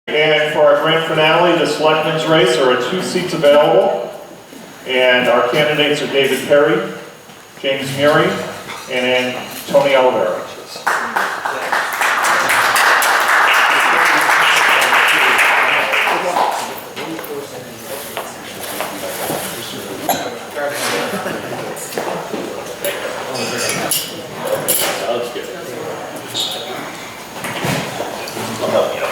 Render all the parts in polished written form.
And for our grand finale, the selectmen's race, there are 2 seats available. And our candidates are David Perry, James Murray, and Tony Olivera. I'll help you out.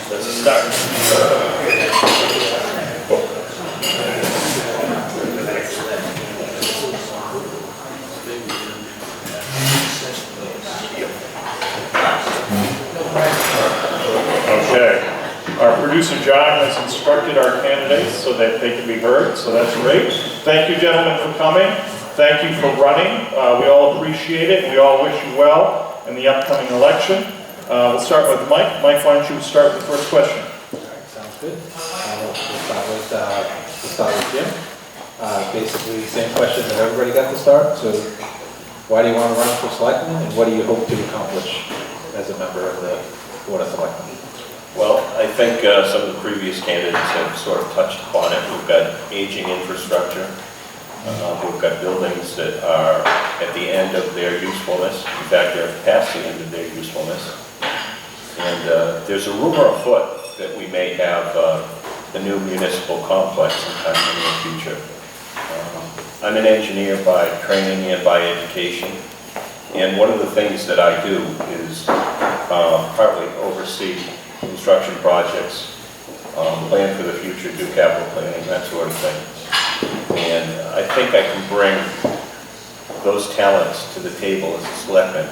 Let's start. Okay. Our producer John has instructed our candidates so that they can be heard, so that's great. Thank you, gentlemen, for coming. Thank you for running. We all appreciate it. We all wish you well in the upcoming election. We'll start with Mike. Mike, why don't you start with the first question? All right, sounds good. We'll start with Jim. Basically, same question that everybody got to start. So, why do you want to run for selectman, and what do you hope to accomplish as a member of the Board of Selectmen? Well, I think some of the previous candidates have sort of touched upon it. We've got aging infrastructure. We've got buildings that are at the end of their usefulness. In fact, they're past the end of their usefulness. And there's a rumor afoot that we may have a new municipal complex sometime in the near future. I'm an engineer by training and by education. And one of the things that I do is partly oversee construction projects, plan for the future, do capital planning, that sort of thing. And I think I can bring those talents to the table as a selectman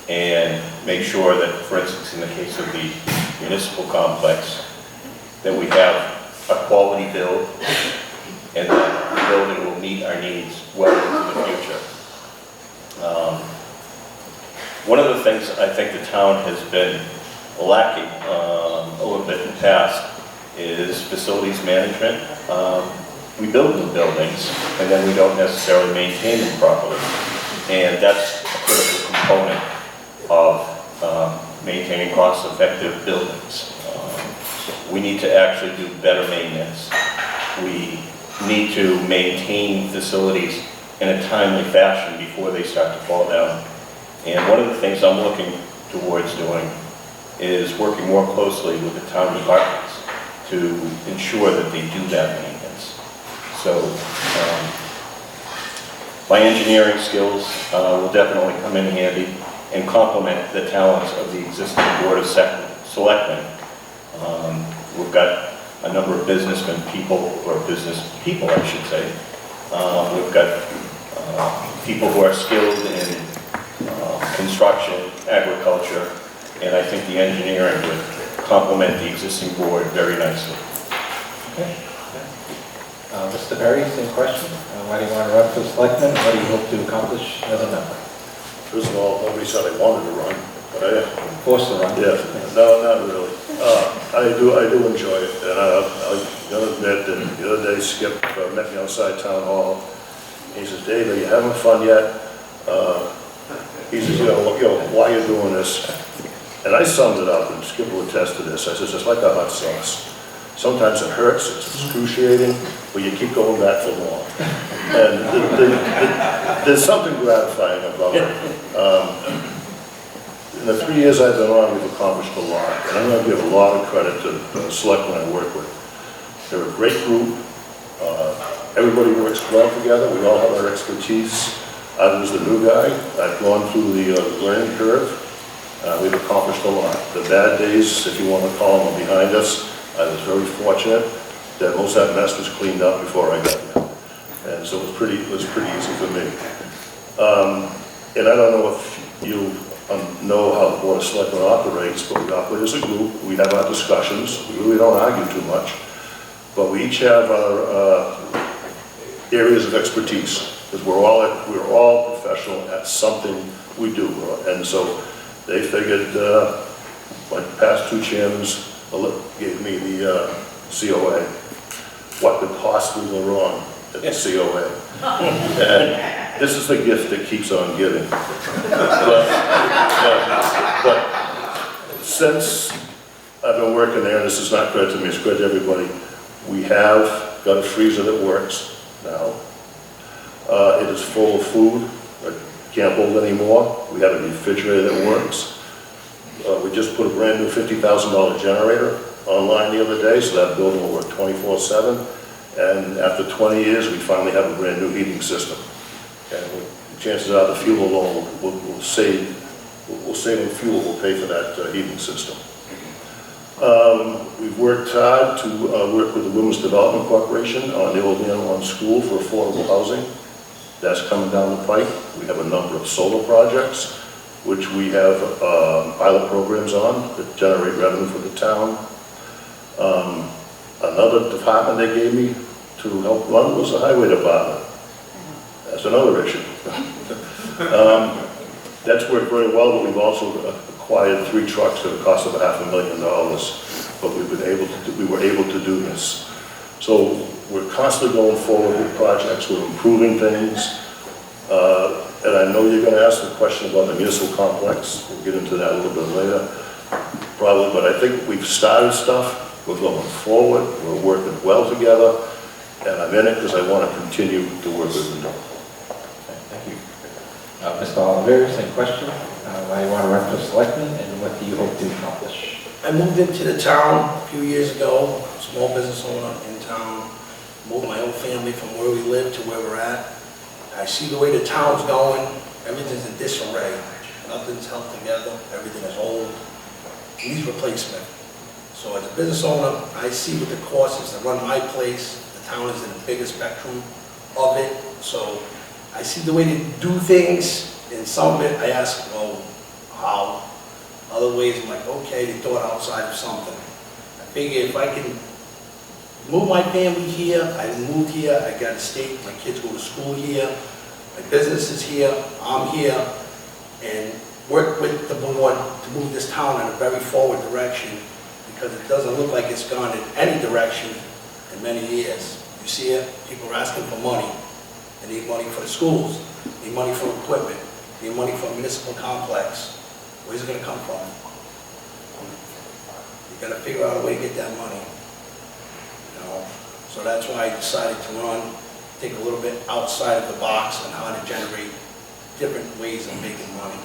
and make sure that, for instance, in the case of the municipal complex, that we have a quality build and that the building will meet our needs well into the future. One of the things I think the town has been lacking a little bit in the past is facilities management. We build new buildings and then we don't necessarily maintain them properly. And that's a critical component of maintaining cost-effective buildings. We need to actually do better maintenance. We need to maintain facilities in a timely fashion before they start to fall down. And one of the things I'm looking towards doing is working more closely with the town departments to ensure that they do that maintenance. So my engineering skills will definitely come in handy and complement the talents of the existing Board of Selectmen. We've got a number of businessmen people, or business people I should say. We've got people who are skilled in construction, agriculture, and I think the engineering would complement the existing board very nicely. Okay. Mr. Perry, same question. Why do you want to run for selectman? What do you hope to accomplish as a member? First of all, nobody said I wanted to run, but I Forced to run? yeah, no, not really. I do enjoy it, and I'm gonna admit that the other day Skip met me outside town hall. He says, "Dave, are you having fun yet?" He says, you know, why are you doing this? And I summed it up, and Skip will attest to this. I says, it's like a hot sauce. Sometimes it hurts, it's excruciating, but you keep going back for more. And there's something gratifying about it. In the 3 years I've been on, we've accomplished a lot, and I'm going to give a lot of credit to the selectmen I work with. They're a great group. Everybody works well together. We all have our expertise. I was the new guy. I've gone through the learning curve. We've accomplished a lot. The bad days, if you want to call them, are behind us. I was very fortunate that most of that mess was cleaned up before I got there. And so it was pretty easy for me. And I don't know if you know how the Board of Selectmen operates, but we operate as a group. We have our discussions. We really don't argue too much. But we each have our areas of expertise, because we're all professional at something we do. And so they figured, like the past 2 chairmans gave me the COA. What could possibly go wrong at the COA? And this is the gift that keeps on giving. But Since I've been working there, and this is not credit to me, it's credit to everybody, we have got a freezer that works now. It is full of food, I can't hold anymore. We have a refrigerator that works. We just put a brand new $50,000 generator online the other day, so that building will work 24/7. And after 20 years, we finally have a brand new heating system. And chances are the fuel alone will save in fuel, will pay for that heating system. We've worked hard to work with the Women's Development Corporation on the Old Man One School for affordable housing. That's coming down the pike. We have a number of solar projects, which we have pilot programs on that generate revenue for the town. Another department they gave me to help run was the highway department. That's another issue. That's worked very well, but we've also acquired 3 trucks at a cost of $500,000. But we were able to do this. So we're constantly going forward with projects, we're improving things. And I know you're going to ask the question about the municipal complex. We'll get into that a little bit later, probably. But I think we've started stuff. We're going forward. We're working well together. And I'm in it because I want to continue to work with them. Thank you. Mr. Oliver, same question. Why you want to run for selectman, and what do you hope to accomplish? I moved into the town a few years ago, small business owner in town. Moved my whole family from where we live to where we're at. I see the way the town's going. Everything's in disarray. Nothing's held together. Everything is old. It needs replacement. So as a business owner, I see what the cost is to run my place. The town is in the biggest spectrum of it. So I see the way to do things. In some of it, I ask, well, how? Other ways, I'm like, okay, they thought outside of something. I figure if I can move my family here, I moved here, I got a state, my kids go to school here, my business is here, I'm here, and work with the board to move this town in a very forward direction, because it doesn't look like it's gone in any direction in many years. You see it, people are asking for money. They need money for the schools, need money for equipment, need money for a municipal complex. Where's it going to come from? You got to figure out a way to get that money. You know? So that's why I decided to run, think a little bit outside of the box on how to generate different ways of making money.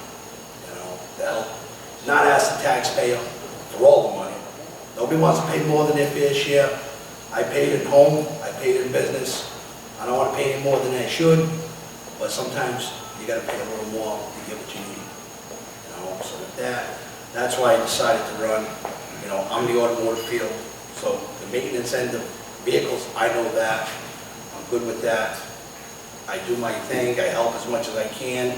You know, to help not ask the taxpayer for all the money. Nobody wants to pay more than their fair share. I paid at home, I paid in business. I don't want to pay any more than I should, but sometimes you got to pay a little more to get what you need. So with that's why I decided to run. You know, I'm the automotive field, so the maintenance end of vehicles, I know that. I'm good with that. I do my thing, I help as much as I can.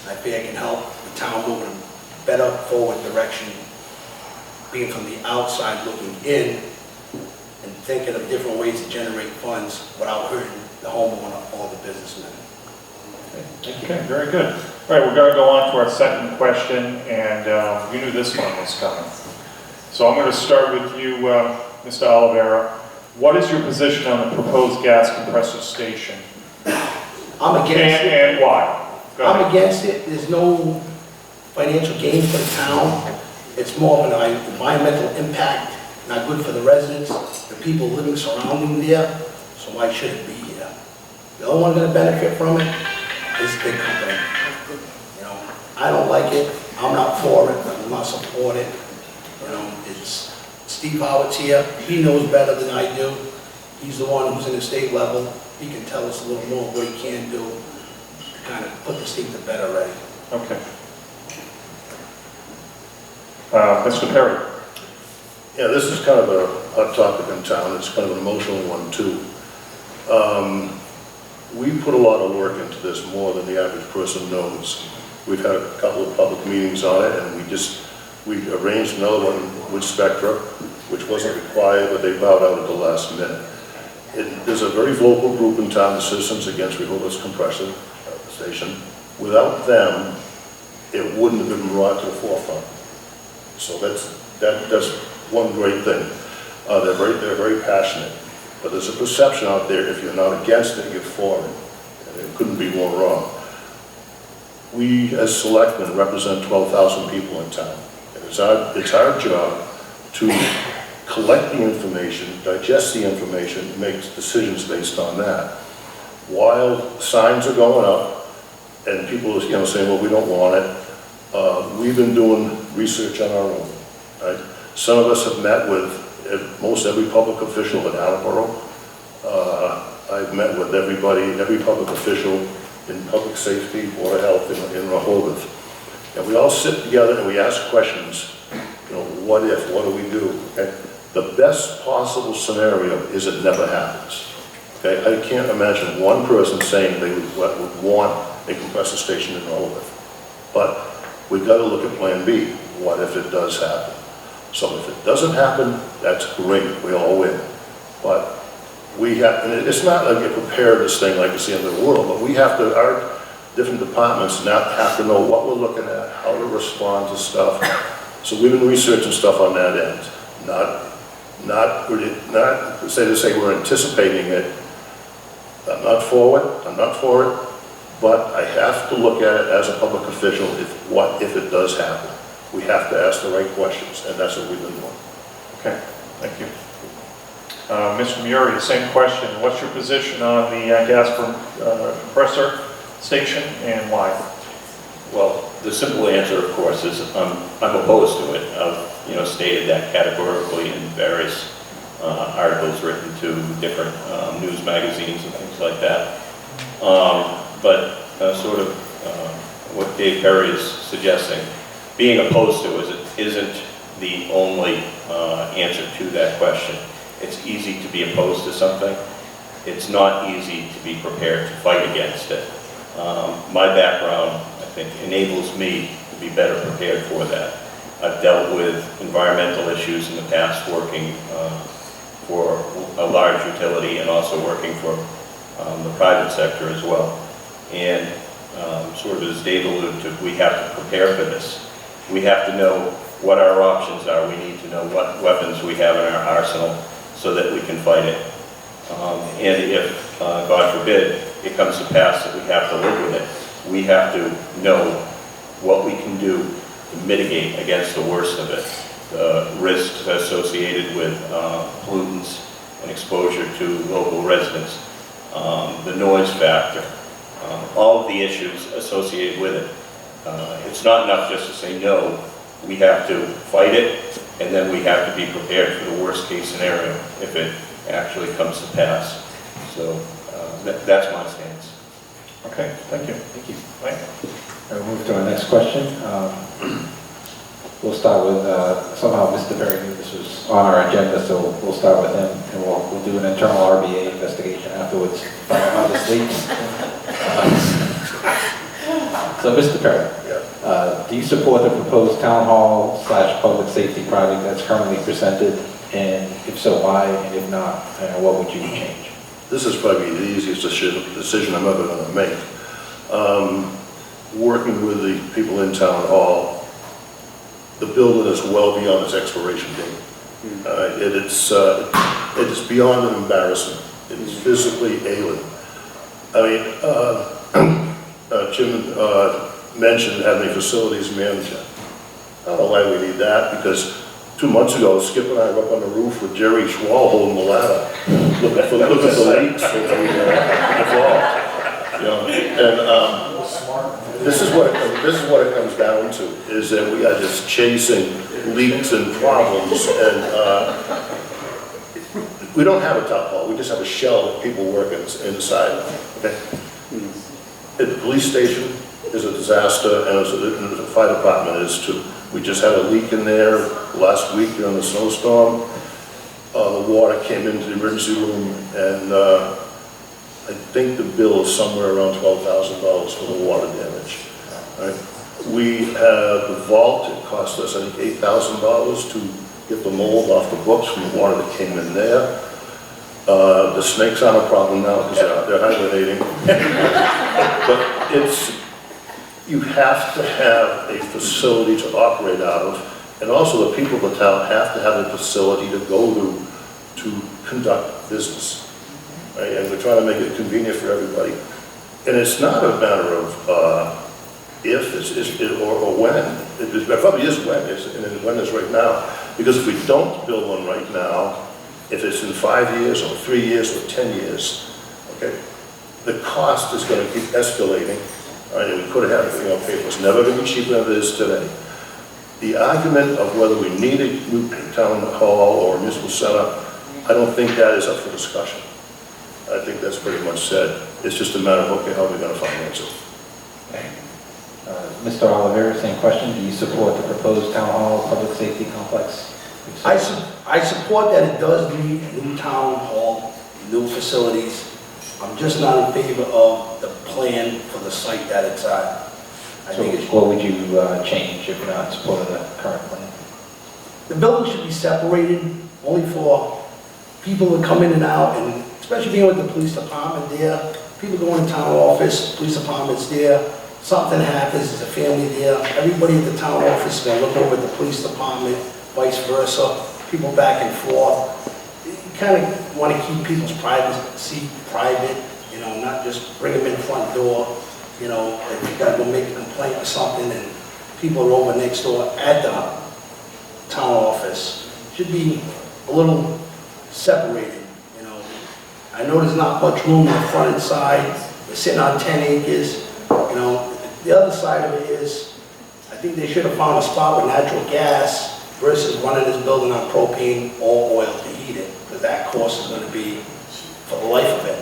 I think I can help the town move in a better forward direction, being from the outside looking in and thinking of different ways to generate funds without hurting the homeowner or the businessman. Okay, very good. All right, we're going to go on to our second question, and you knew this one was coming. So I'm going to start with you, Mr. Oliveira. What is your position on the proposed gas compressor station? I'm against it. And why? I'm against it. There's no financial gain for the town. It's more of an environmental impact, not good for the residents, the people living surrounding there. So why should it be here? The only one going to benefit from it is the big company. You know, I don't like it. I'm not for it. I will not support it. You know, it's Steve Howard's here. He knows better than I do. He's the one who's in the state level. He can tell us a little more what he can do to kind of put the state to bed already. Okay. Mr. Perry. Yeah, this is kind of a hot topic in town. It's kind of an emotional one, too. We put a lot of work into this, more than the average person knows. We've had a couple of public meetings on it, and we arranged another one with Spectra, which wasn't required, but they bowed out at the last minute. There's a very vocal group in town, the Citizens Against Rehoboth's Compressor Station. Without them, it wouldn't have been brought to the forefront. So that's one great thing. They're very passionate. But there's a perception out there, if you're not against it, you're for it. And it couldn't be more wrong. We, as selectmen, represent 12,000 people in town. And It's our job to collect the information, digest the information, make decisions based on that. While signs are going up and people are, saying, well, we don't want it, we've been doing research on our own. Right? Some of us have met with most every public official in Attleboro. I've met with every public official in public safety, Board of Health in Rehoboth. And we all sit together and we ask questions, what if, what do we do? Okay? The best possible scenario is it never happens. Okay? I can't imagine one person saying they would want a compressor station in Rehoboth. But we've got to look at plan B. What if it does happen? So if it doesn't happen, that's great, we all win. But we have, and it's not like a preparedness thing like it's the end of the world, but we have to, our different departments now have to know what we're looking at, how to respond to stuff. So we've been researching stuff on that end. Not to say we're anticipating it. I'm not for it, but I have to look at it as a public official, what if it does happen? We have to ask the right questions, and that's what we've been doing. Okay, thank you. Mr. Muri, the same question. What's your position on the gas compressor station and why? Well, the simple answer, of course, is I'm opposed to it. I've stated that categorically in various articles written to different news magazines and things like that. But what Dave Perry is suggesting, being opposed to it isn't the only answer to that question. It's easy to be opposed to something. It's not easy to be prepared to fight against it. My background, I think, enables me to be better prepared for that. I've dealt with environmental issues in the past, working for a large utility and also working for the private sector as well. And sort of as Dave alluded to, we have to prepare for this. We have to know what our options are. We need to know what weapons we have in our arsenal so that we can fight it. And if, God forbid, it comes to pass that we have to live with it, we have to know what we can do to mitigate against the worst of it. The risks associated with pollutants and exposure to local residents, the noise factor, all of the issues associated with it. It's not enough just to say no. We have to fight it, and then we have to be prepared for the worst case scenario if it actually comes to pass. So that's my stance. Okay, thank you. Thank you. Mike? We'll move to our next question. We'll start with, somehow Mr. Perry knew this was on our agenda, so we'll start with him, and we'll do an internal RBA investigation afterwards, find out how this leaks. So Mr. Perry, do you support the proposed town hall / public safety project that's currently presented? And if so, why? And if not, what would you change? This is probably the easiest decision I'm ever going to make. Working with the people in town hall, the building is well beyond its expiration date. It is beyond an embarrassment. It is physically alien. I mean, Jim mentioned having a facilities manager. I don't know why we need that, because 2 months ago, Skip and I were up on the roof with Jerry Schwall holding the ladder, looking for the leaks for the fall. And this is what it comes down to, is that we are just chasing leaks and problems, and we don't have a top hall. We just have a shell that people work inside. Okay. The police station is a disaster, and the fire department is too. We just had a leak in there last week during the snowstorm. The water came into the emergency room, and I think the bill is somewhere around $12,000 for the water damage. Right? We have the vault. It cost us, I think, $8,000 to get the mold off the books from the water that came in there. The snakes aren't a problem now because they're hibernating. But you have to have a facility to operate out of, and also the people of the town have to have a facility to go to conduct business. Right? And we're trying to make it convenient for everybody. And it's not a matter of if, or when, it probably is when, and when is right now. Because if we don't build one right now, if it's in 5 years, or 3 years, or 10 years, okay, the cost is going to keep escalating. All right, and we could have had, paper. It's never going to be cheaper than it is today. The argument of whether we need a new town hall or a municipal center, I don't think that is up for discussion. I think that's pretty much said. It's just a matter of, okay, how are we going to finance it? Mr. Oliver, same question. Do you support the proposed town hall public safety complex? I support that it does need a new town hall, new facilities. I'm just not in favor of the plan for the site that it's at. I So think it should, what would you change if you're not in support of the current plan? the building should be separated only for people that come in and out, and especially being with the police department there. People go in the town office, police department's there, something happens, there's a family there. Everybody at the town office is gonna look over at the police department, vice versa, people back and forth. You kind of want to keep people's privacy private, not just bring them in the front door. If you gotta go make a complaint or something and people are over next door at the town office, should be a little separated, I know there's not much room in the front and side, we're sitting on 10 acres, The other side of it is, I think they should have found a spot with natural gas versus running this building on propane or oil to heat it, because that cost is gonna be for the life of it.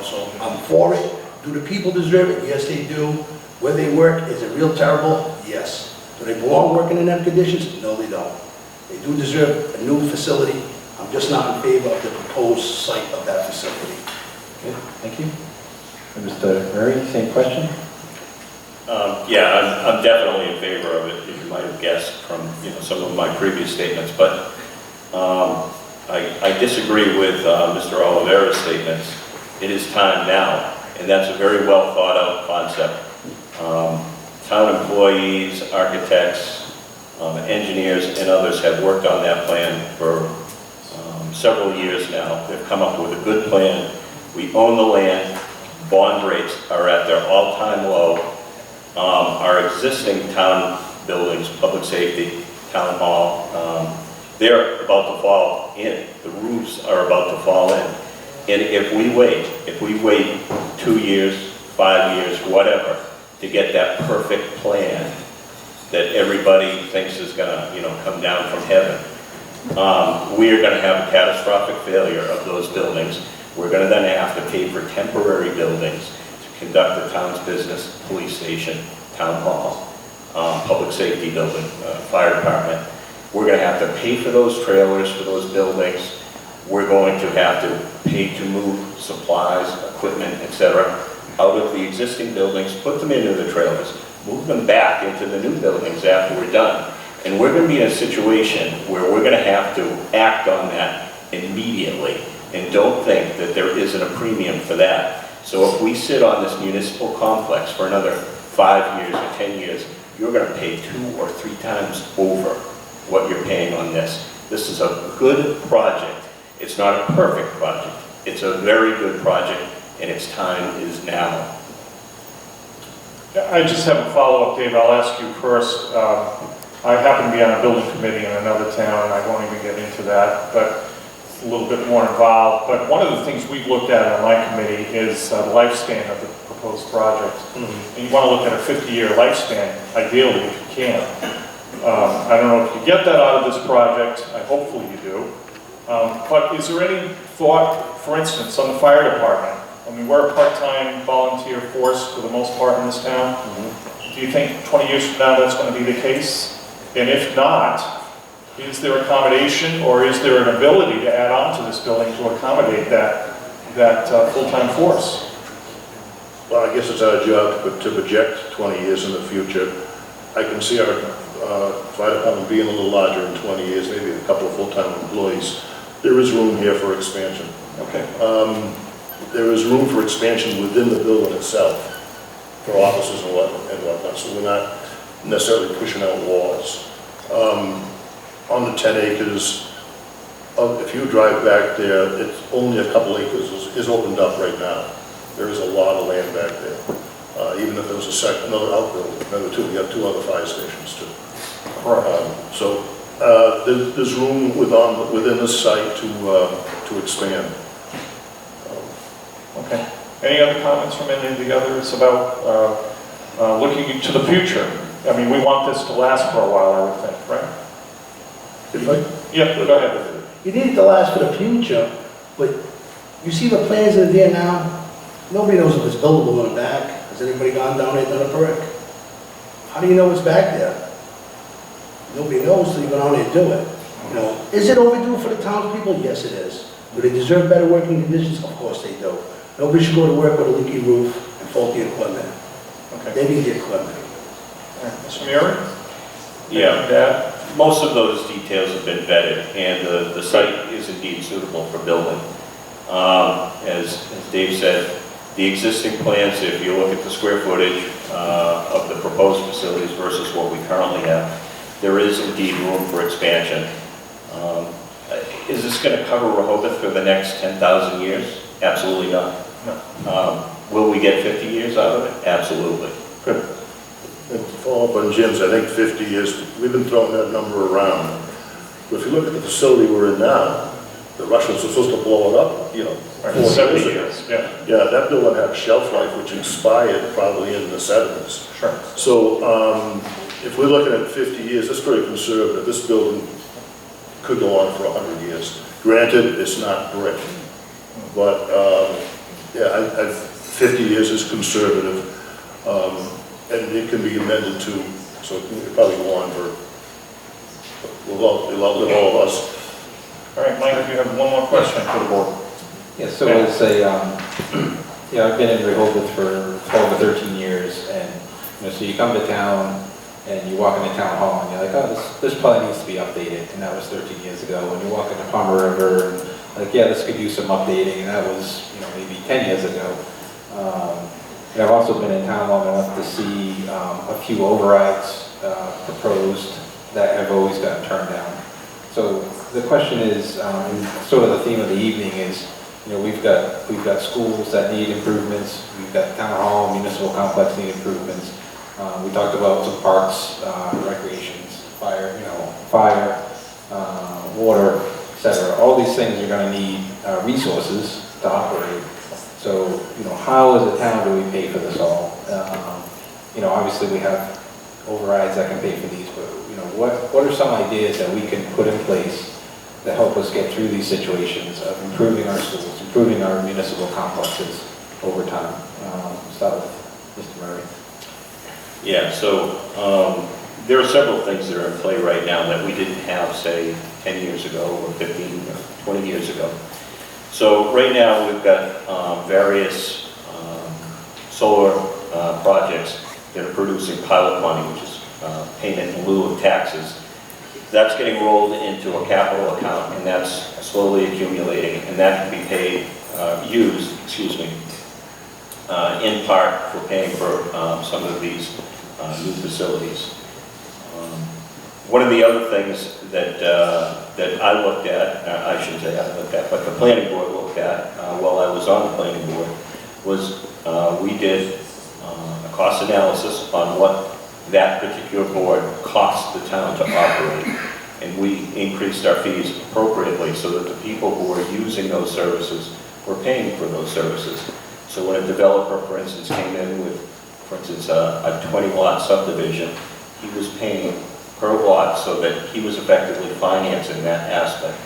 So I'm for it. Do the people deserve it? Yes, they do. Where they work, is it real terrible? Yes. Do they belong working in them conditions? No, they don't. They do deserve a new facility. I'm just not in favor of the proposed site of that facility. Okay, thank you. And Mr. Murray, same question? Yeah, I'm definitely in favor of it, as you might have guessed from, some of my previous statements, but I disagree with Mr. Oliveira's statements. It is time now, and that's a very well thought out concept. Town employees, architects, engineers, and others have worked on that plan for several years now. They've come up with a good plan. We own the land. Bond rates are at their all-time low. Our existing town buildings, public safety, town hall, they're about to fall in. The roofs are about to fall in. And if we wait 2 years, 5 years, whatever, to get that perfect plan that everybody thinks is gonna, come down from heaven, we are gonna have a catastrophic failure of those buildings. We're gonna then have to pay for temporary buildings to conduct the town's business, police station, town hall, public safety building, fire department. We're gonna have to pay for those trailers, for those buildings. We're going to have to pay to move supplies, equipment, etc., out of the existing buildings, put them into the trailers, move them back into the new buildings after we're done. And we're going to be in a situation where we're going to have to act on that immediately. And don't think that there isn't a premium for that. So if we sit on this municipal complex for another 5 years or 10 years, you're going to pay 2 or 3 times over what you're paying on this. This is a good project. It's not a perfect project. It's a very good project, and its time is now. I just have a follow-up, Dave. I'll ask you first. I happen to be on a building committee in another town, and I won't even get into that, but a little bit more involved. But one of the things we've looked at on my committee is the lifespan of the proposed project. And you want to look at a 50-year lifespan, ideally, if you can. I don't know if you get that out of this project. Hopefully you do. But is there any thought, for instance, on the fire department? I mean, we're a part-time volunteer force for the most part in this town. Do you think 20 years from now that's going to be the case? And if not, is there accommodation or is there an ability to add on to this building to accommodate that full-time force? Well, I guess it's our job to project 20 years in the future. I can see our fire department being a little larger in 20 years, maybe a couple of full-time employees. There is room here for expansion. Okay. There is room for expansion within the building itself, for offices and whatnot, so we're not necessarily pushing out walls. On the 10 acres, if you drive back there, it's only a couple acres is opened up right now. There is a lot of land back there. even if there was another outbuilding. Remember too, we have 2 other fire stations too. So there's room within the site to expand. Okay. Any other comments from any of the others about looking into the future? I mean, we want this to last for a while, I would think, right? Yeah, go ahead. You need it to last for the future, but you see the plans that are there now, nobody knows if it's buildable in the back. Has anybody gone down there and done a perk? How do you know what's back there? Nobody knows till you go down there and do it. You know, is it overdue for the townspeople? Yes, it is. Do they deserve better working conditions? Of course they do. Nobody should go to work with a leaky roof and faulty equipment. Okay. They need the equipment. All right. Mr. Murray? Yeah. Dad? Most of those details have been vetted, and the site is indeed suitable for building. As Dave said, the existing plans, if you look at the square footage of the proposed facilities versus what we currently have, there is indeed room for expansion. Is this going to cover Rehoboth for the next 10,000 years? Absolutely not. No. Will we get 50 years out of it? Absolutely. Good. And to follow up on Jim's, I think 50 years, we've been throwing that number around. But if you look at the facility we're in now, the Russians were supposed to blow it up, you know, 40 70 years ago. years, yeah. Yeah, that building had a shelf life which expired probably in the 70s. Sure. So if we're looking at 50 years, that's very conservative. This building could go on for 100 years. Granted, it's not brick, but yeah, 50 years is conservative, and it can be amended too. So it can probably go on for, we'll outlive all of us. All right, Mike, if you have one more question for the board. Yeah, so it's a, you know, I've been in Rehoboth for 12 or 13 years, and, you know, so you come to town, and you walk into town hall, and you're like, oh, this probably needs to be updated, and that was 13 years ago. When you walk into Palmer River, and like, yeah, this could use some updating, and that was, you know, maybe 10 years ago. And I've also been in town long enough to see a few overrides proposed that have always gotten turned down. So the question is, sort of the theme of the evening is, you know, we've got schools that need improvements, we've got town hall, municipal complex need improvements. We talked about some parks, recreations, fire, water, etc. All these things are going to need resources to operate. So, you know, how as a town do we pay for this all? You know, obviously we have overrides that can pay for these, but, you know, what are some ideas that we can put in place to help us get through these situations of improving our schools, improving our municipal complexes over time? Start with Mr. Murray. Yeah, so there are several things that are in play right now that we didn't have, say, 10 years ago or 15, 20 years ago. So right now we've got various solar projects that are producing pilot money, which is payment in lieu of taxes. That's getting rolled into a capital account, and that's slowly accumulating, and that can be paid, in part for paying for some of these new facilities. One of the other things that I looked at, I shouldn't say I looked at, but the planning board looked at while I was on the planning board, was we did a cost analysis on what that particular board cost the town to operate. And we increased our fees appropriately so that the people who are using those services were paying for those services. So when a developer, for instance, came in with, for instance, a 20-lot subdivision, he was paying per lot so that he was effectively financing that aspect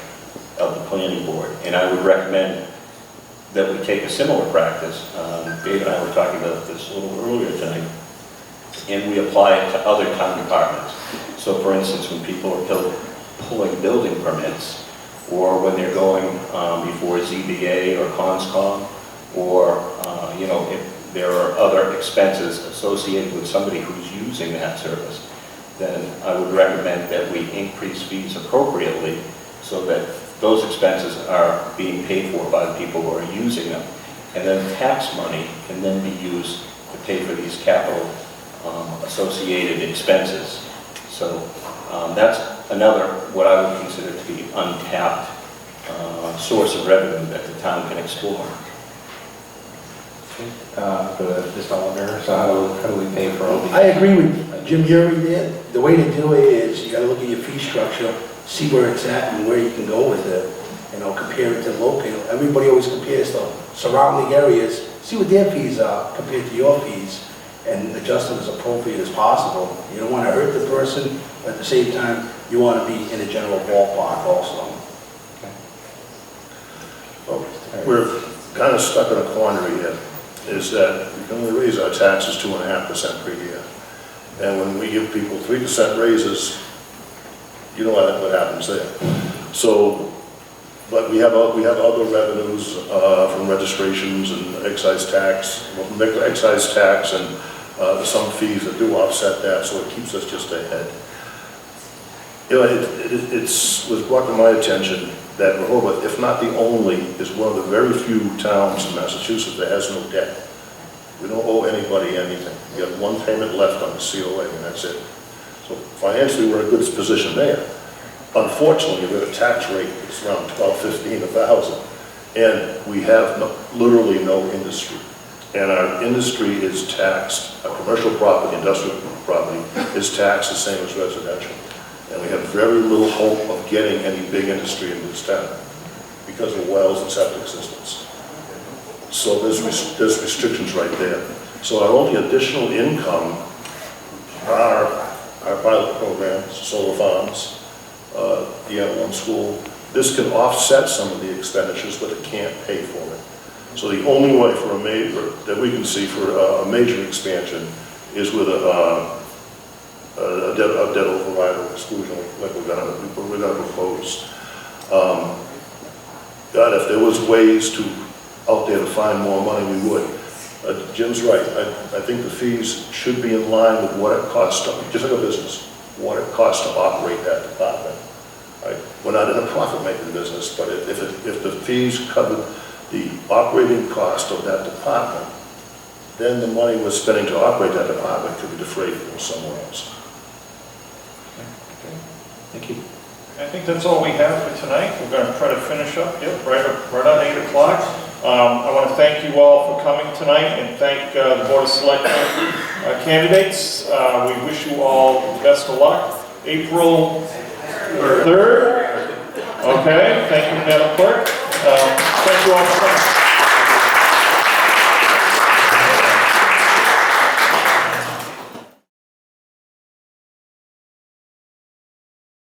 of the planning board. And I would recommend that we take a similar practice. Dave and I were talking about this a little earlier tonight, and we apply it to other town departments. So for instance, when people are pulling building permits, or when they're going before ZBA or CONSCOM, or you know, if there are other expenses associated with somebody who's using that service, then I would recommend that we increase fees appropriately so that those expenses are being paid for by the people who are using them. And then tax money can then be used to pay for these capital associated expenses. So that's another, what I would consider to be untapped source of revenue that the town can explore. for the just owner, so how do we pay for all these? I agree with Jim Urey there. The way to do it is you gotta look at your fee structure, see where it's at and where you can go with it. You know, compare it to local. Everybody always compares the surrounding areas, see what their fees are compared to your fees, and adjust them as appropriate as possible. You don't wanna hurt the person, but at the same time, you wanna be in a general ballpark also. Well, we're kind of stuck in a quandary here, is that we can only raise our taxes 2.5% per year. And when we give people 3% raises, you know what happens there. So, but we have other revenues from registrations and excise tax, and some fees that do offset that, so it keeps us just ahead. You know, it was brought to my attention that Rehoboth, if not the only, is one of the very few towns in Massachusetts that has no debt. We don't owe anybody anything. We have one payment left on the COA, and that's it. So financially, we're in a good position there. Unfortunately, we have a tax rate that's around 12, 15, 1,000, and we have literally no industry. And our industry is taxed, our commercial property, industrial property, is taxed the same as residential. And we have very little hope of getting any big industry in this town because of wells and septic systems. So there's restrictions right there. So our only additional income are our pilot programs, solar farms, the N1 school. This can offset some of the expenditures, but it can't pay for it. So the only way for that we can see for a major expansion is with a debt override or exclusion like we're gonna propose. God, if there was ways out there to find more money, we would. Jim's right. I think the fees should be in line with what it costs, just like a business, what it costs to operate that department. Right? We're not in a profit-making business, but if the fees cover the operating cost of that department, then the money we're spending to operate that department could be defrayed from somewhere else. Thank you. I think that's all we have for tonight. We're going to try to finish up, right on 8 o'clock. I want to thank you all for coming tonight and thank the Board of Selectmen candidates. We wish you all the best of luck. April 3rd. Okay, thank you, Madam Clerk. Thank you all for coming.